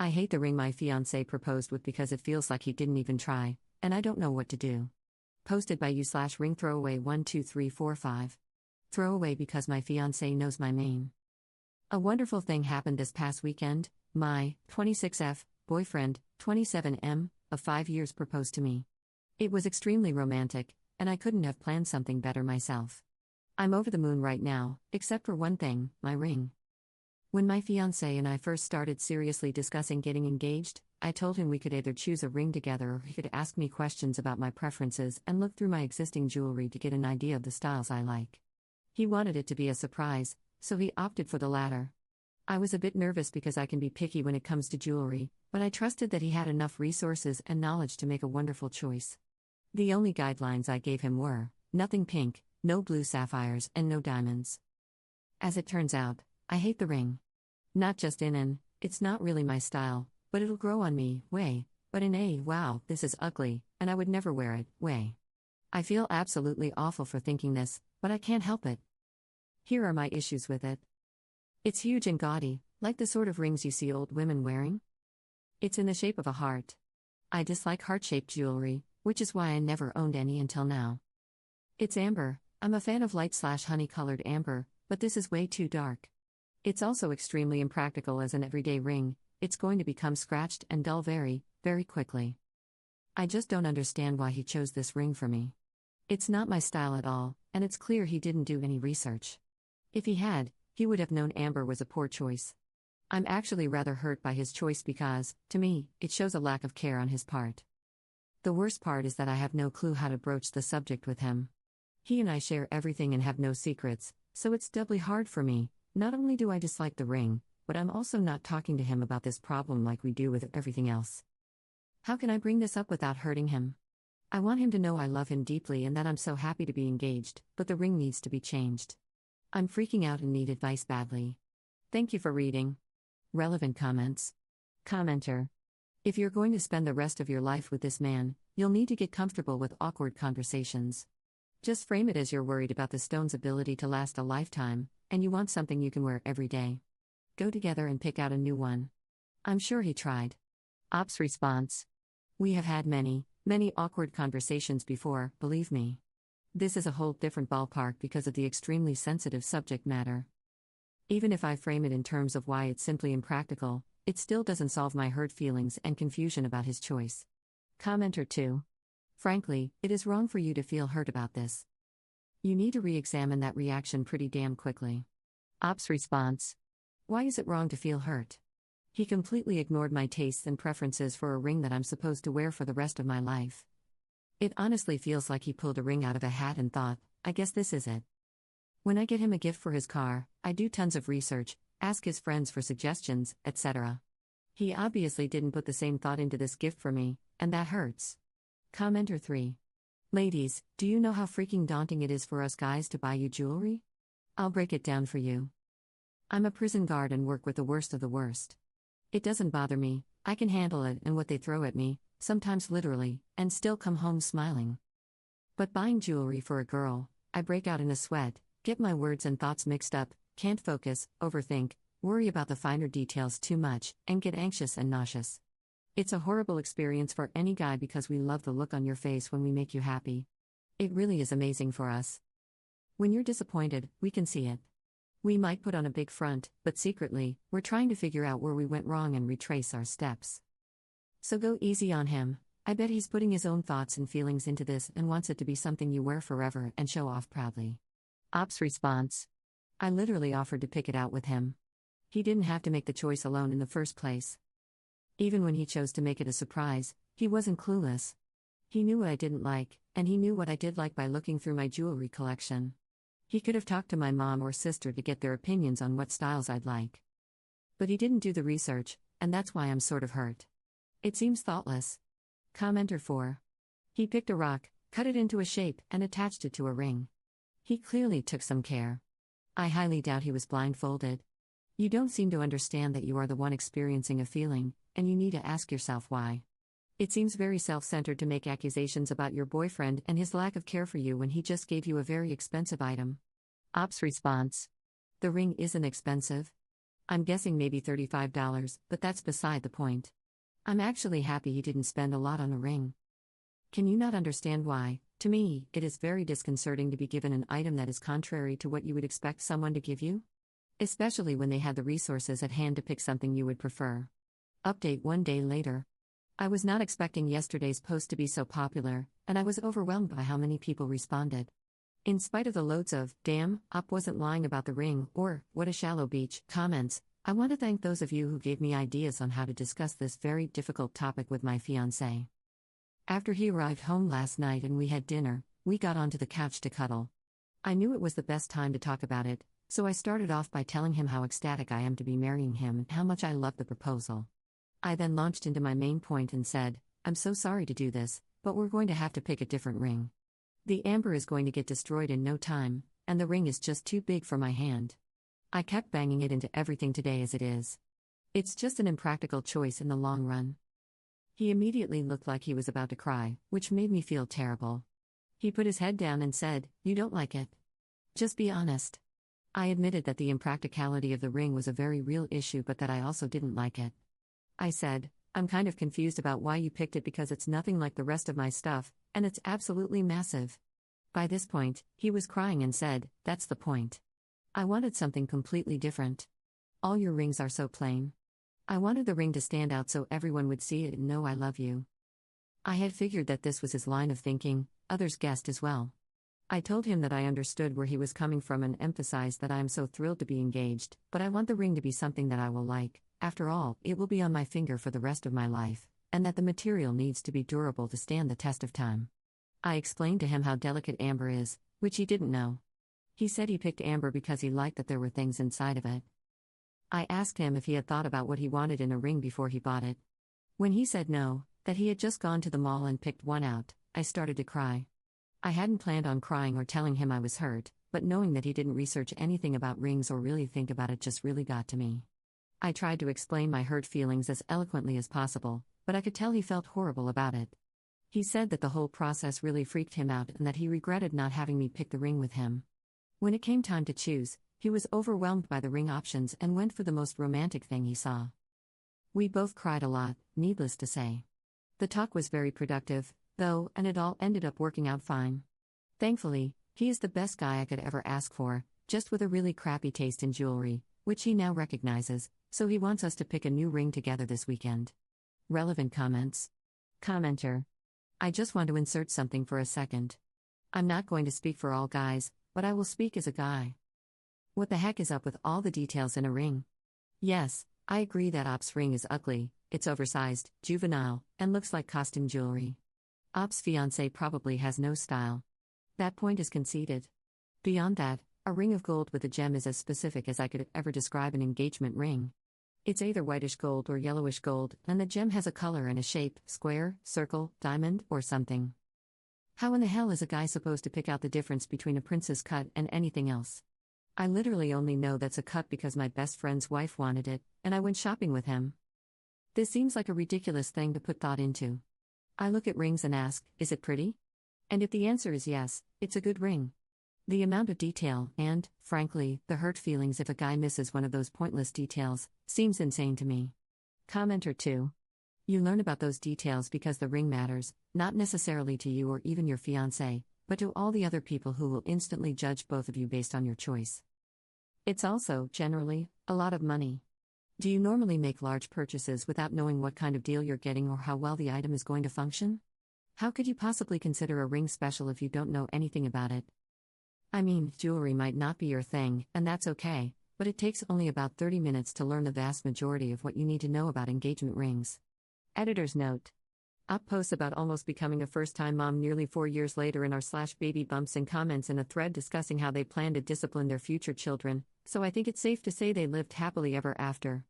I hate the ring my fiancé proposed with because it feels like he didn't even try, and I don't know what to do. Posted by you/ring throwaway 12345. Throwaway because my fiancé knows my name. A wonderful thing happened this past weekend. My 26F boyfriend, 27M, of 5 years proposed to me. It was extremely romantic, and I couldn't have planned something better myself. I'm over the moon right now, except for one thing, my ring. When my fiancé and I first started seriously discussing getting engaged, I told him we could either choose a ring together or he could ask me questions about my preferences and look through my existing jewelry to get an idea of the styles I like. He wanted it to be a surprise, so he opted for the latter. I was a bit nervous because I can be picky when it comes to jewelry, but I trusted that he had enough resources and knowledge to make a wonderful choice. The only guidelines I gave him were nothing pink, no blue sapphires, and no diamonds. As it turns out, I hate the ring. Not just in an, it's not really my style, but it'll grow on me, way, but in a, wow, this is ugly, and I would never wear it, way. I feel absolutely awful for thinking this, but I can't help it. Here are my issues with it. It's huge and gaudy, like the sort of rings you see old women wearing. It's in the shape of a heart. I dislike heart-shaped jewelry, which is why I never owned any until now. It's amber. I'm a fan of light/honey-colored amber, but this is way too dark. It's also extremely impractical as an everyday ring. It's going to become scratched and dull very, very quickly. I just don't understand why he chose this ring for me. It's not my style at all, and it's clear he didn't do any research. If he had, he would have known amber was a poor choice. I'm actually rather hurt by his choice because, to me, it shows a lack of care on his part. The worst part is that I have no clue how to broach the subject with him. He and I share everything and have no secrets, so it's doubly hard for me. Not only do I dislike the ring, but I'm also not talking to him about this problem like we do with everything else. How can I bring this up without hurting him? I want him to know I love him deeply and that I'm so happy to be engaged, but the ring needs to be changed. I'm freaking out and need advice badly. Thank you for reading. Relevant comments. Commenter. If you're going to spend the rest of your life with this man, you'll need to get comfortable with awkward conversations. Just frame it as you're worried about the stone's ability to last a lifetime, and you want something you can wear every day. Go together and pick out a new one. I'm sure he tried. Ops response. We have had many awkward conversations before, believe me. This is a whole different ballpark because of the extremely sensitive subject matter. Even if I frame it in terms of why it's simply impractical, it still doesn't solve my hurt feelings and confusion about his choice. Commenter 2. Frankly, it is wrong for you to feel hurt about this. You need to re-examine that reaction pretty damn quickly. Ops response. Why is it wrong to feel hurt? He completely ignored my tastes and preferences for a ring that I'm supposed to wear for the rest of my life. It honestly feels like he pulled a ring out of a hat and thought, I guess this is it. When I get him a gift for his car, I do tons of research, ask his friends for suggestions, etc. He obviously didn't put the same thought into this gift for me, and that hurts. Commenter 3. Ladies, do you know how freaking daunting it is for us guys to buy you jewelry? I'll break it down for you. I'm a prison guard and work with the worst of the worst. It doesn't bother me, I can handle it and what they throw at me, sometimes literally, and still come home smiling. But buying jewelry for a girl, I break out in a sweat, get my words and thoughts mixed up, can't focus, overthink, worry about the finer details too much, and get anxious and nauseous. It's a horrible experience for any guy because we love the look on your face when we make you happy. It really is amazing for us. When you're disappointed, we can see it. We might put on a big front, but secretly, we're trying to figure out where we went wrong and retrace our steps. So go easy on him. I bet he's putting his own thoughts and feelings into this and wants it to be something you wear forever and show off proudly. Ops response. I literally offered to pick it out with him. He didn't have to make the choice alone in the first place. Even when he chose to make it a surprise, he wasn't clueless. He knew what I didn't like, and he knew what I did like by looking through my jewelry collection. He could have talked to my mom or sister to get their opinions on what styles I'd like. But he didn't do the research, and that's why I'm sort of hurt. It seems thoughtless. Commenter 4. He picked a rock, cut it into a shape, and attached it to a ring. He clearly took some care. I highly doubt he was blindfolded. You don't seem to understand that you are the one experiencing a feeling, and you need to ask yourself why. It seems very self-centered to make accusations about your boyfriend and his lack of care for you when he just gave you a very expensive item. Ops response. The ring isn't expensive. I'm guessing maybe $35, but that's beside the point. I'm actually happy he didn't spend a lot on a ring. Can you not understand why? To me, it is very disconcerting to be given an item that is contrary to what you would expect someone to give you. Especially when they had the resources at hand to pick something you would prefer. Update 1 day later. I was not expecting yesterday's post to be so popular, and I was overwhelmed by how many people responded. In spite of the loads of, "Damn, Op wasn't lying about the ring," or, "What a shallow beach," comments, I want to thank those of you who gave me ideas on how to discuss this very difficult topic with my fiancé. After he arrived home last night and we had dinner, we got onto the couch to cuddle. I knew it was the best time to talk about it, so I started off by telling him how ecstatic I am to be marrying him and how much I love the proposal. I then launched into my main point and said, "I'm so sorry to do this, but we're going to have to pick a different ring. The amber is going to get destroyed in no time, and the ring is just too big for my hand. I kept banging it into everything today as it is. It's just an impractical choice in the long run." He immediately looked like he was about to cry, which made me feel terrible. He put his head down and said, "You don't like it? Just be honest." I admitted that the impracticality of the ring was a very real issue, but that I also didn't like it. I said, "I'm kind of confused about why you picked it because it's nothing like the rest of my stuff, and it's absolutely massive." By this point, he was crying and said, "That's the point. I wanted something completely different. All your rings are so plain. I wanted the ring to stand out so everyone would see it and know I love you." I had figured that this was his line of thinking, others guessed as well. I told him that I understood where he was coming from and emphasized that I am so thrilled to be engaged, but I want the ring to be something that I will like. After all, it will be on my finger for the rest of my life, and that the material needs to be durable to stand the test of time. I explained to him how delicate amber is, which he didn't know. He said he picked amber because he liked that there were things inside of it. I asked him if he had thought about what he wanted in a ring before he bought it. When he said no, that he had just gone to the mall and picked one out, I started to cry. I hadn't planned on crying or telling him I was hurt, but knowing that he didn't research anything about rings or really think about it just really got to me. I tried to explain my hurt feelings as eloquently as possible, but I could tell he felt horrible about it. He said that the whole process really freaked him out and that he regretted not having me pick the ring with him. When it came time to choose, he was overwhelmed by the ring options and went for the most romantic thing he saw. We both cried a lot, needless to say. The talk was very productive, though, and it all ended up working out fine. Thankfully, he is the best guy I could ever ask for, just with a really crappy taste in jewelry, which he now recognizes, so he wants us to pick a new ring together this weekend. Relevant comments. Commenter. I just want to insert something for a second. I'm not going to speak for all guys, but I will speak as a guy. What the heck is up with all the details in a ring? Yes, I agree that Op's ring is ugly, it's oversized, juvenile, and looks like costume jewelry. Op's fiancé probably has no style. That point is conceded. Beyond that, a ring of gold with a gem is as specific as I could ever describe an engagement ring. It's either whitish gold or yellowish gold, and the gem has a color and a shape, square, circle, diamond, or something. How in the hell is a guy supposed to pick out the difference between a princess cut and anything else? I literally only know that's a cut because my best friend's wife wanted it, and I went shopping with him. This seems like a ridiculous thing to put thought into. I look at rings and ask, is it pretty? And if the answer is yes, it's a good ring. The amount of detail and, frankly, the hurt feelings if a guy misses one of those pointless details, seems insane to me. Commenter 2. You learn about those details because the ring matters, not necessarily to you or even your fiancé, but to all the other people who will instantly judge both of you based on your choice. It's also, generally, a lot of money. Do you normally make large purchases without knowing what kind of deal you're getting or how well the item is going to function? How could you possibly consider a ring special if you don't know anything about it? I mean, jewelry might not be your thing, and that's okay, but it takes only about 30 minutes to learn the vast majority of what you need to know about engagement rings. Editor's note. Up posts about almost becoming a first-time mom nearly 4 years later in r/baby bumps and comments in a thread discussing how they plan to discipline their future children, so I think it's safe to say they lived happily ever after.